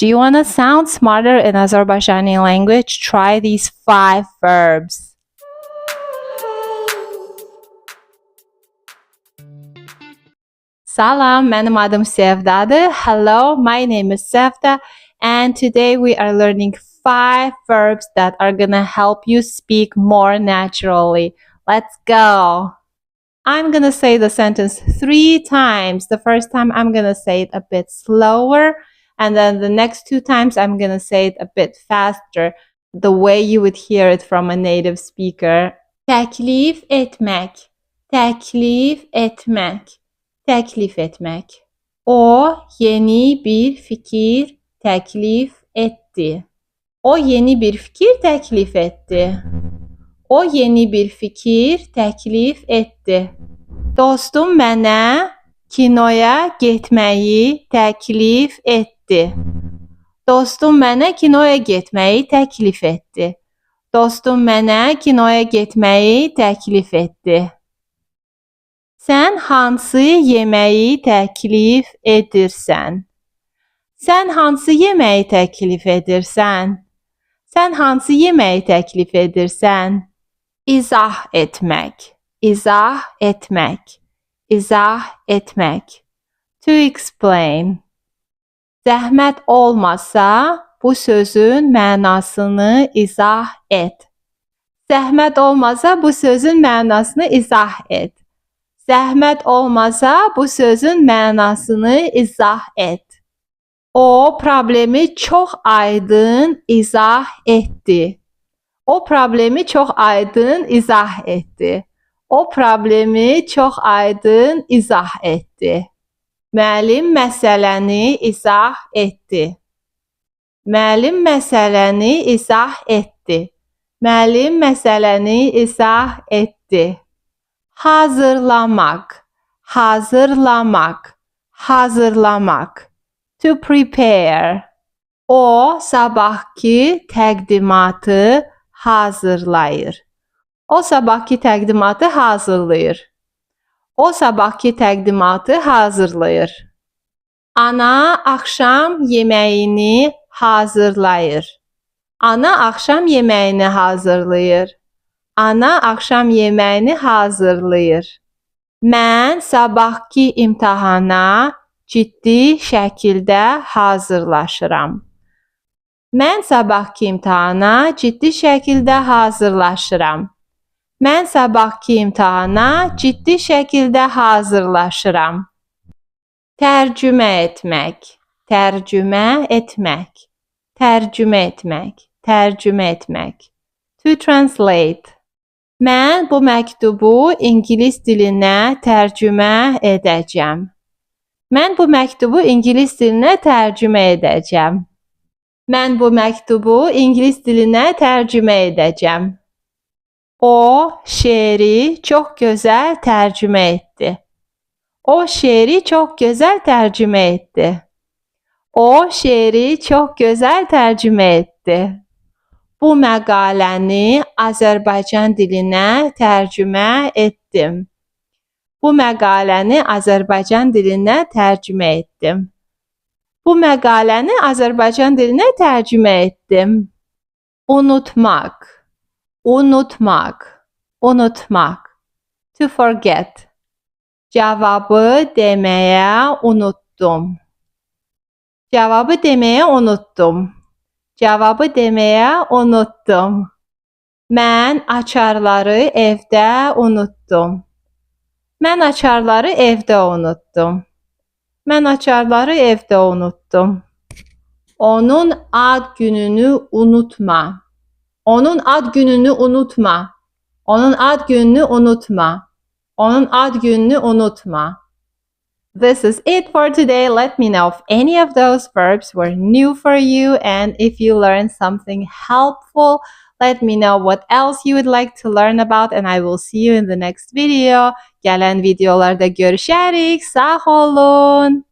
Do you want to sound smarter in Azerbaijani language? Try these 5 verbs. Salam, mənim adım Sevdadır. Hello, my name is Sevda, and today we are learning 5 verbs that are gonna help you speak more naturally. Let's go. I'm gonna say the sentence 3 times. The first time I'm gonna say it a bit slower, and then the next 2 times I'm gonna say it a bit faster, the way you would hear it from a native speaker. Təklif etmək, təklif etmək, təklif etmək. O yeni bir fikir təklif etdi. O yeni bir fikir təklif etdi. O yeni bir fikir təklif etdi. Dostum mənə kinoya getməyi təklif etdi. Dostum mənə kinoya getməyi təklif etdi. Dostum mənə kinoya getməyi təklif etdi. Sən hansı yeməyi təklif edirsən? Sən hansı yeməyi təklif edirsən? Sən hansı yeməyi təklif edirsən? İzah etmək, izah etmək, izah etmək. To explain. Zəhmət olmasa bu sözün mənasını izah et. Zəhmət olmasa bu sözün mənasını izah et. Zəhmət olmasa bu sözün mənasını izah et. O problemi çox aydın izah etdi. O problemi çox aydın izah etdi. O problemi çox aydın izah etdi. Müəllim məsələni izah etdi. Müəllim məsələni izah etdi. Müəllim məsələni izah etdi. Hazırlamak, hazırlamak, hazırlamak. To prepare. O sabahki təqdimatı hazırlayır. O sabahki təqdimatı hazırlayır. O sabahki təqdimatı hazırlayır. Ana axşam yeməyini hazırlayır. Ana axşam yeməyini hazırlayır. Ana axşam yeməyini hazırlayır. Mən sabahki imtahana ciddi şəkildə hazırlaşıram. Mən sabahki imtahana ciddi şəkildə hazırlaşıram. Mən sabahki imtahana ciddi şəkildə hazırlaşıram. Tərcümə etmək, tərcümə etmək, tərcümə etmək, tərcümə etmək. To translate. Mən bu məktubu ingilis dilinə tərcümə edəcəm. Mən bu məktubu ingilis dilinə tərcümə edəcəm. Mən bu məktubu ingilis dilinə tərcümə edəcəm. O şeiri çox gözəl tərcümə etdi. O şeiri çox gözəl tərcümə etdi. O şeiri çox gözəl tərcümə etdi. Bu məqaləni Azərbaycan dilinə tərcümə etdim. Bu məqaləni Azərbaycan dilinə tərcümə etdim. Bu məqaləni Azərbaycan dilinə tərcümə etdim. Unutmaq, unutmaq, unutmaq. To forget. Cavabı deməyə unutdum. Cavabı deməyə unutdum. Cavabı deməyə unutdum. Mən açarları evdə unutdum. Mən açarları evdə unutdum. Mən açarları evdə unutdum. Onun ad gününü unutma. Onun ad gününü unutma. Onun ad gününü unutma. Onun ad gününü unutma. This is it for today. Let me know if any of those verbs were new for you, and if you learned something helpful, let me know what else you would like to learn about, and I will see you in the next video. Gələn videolarda görüşərik. Sağ olun.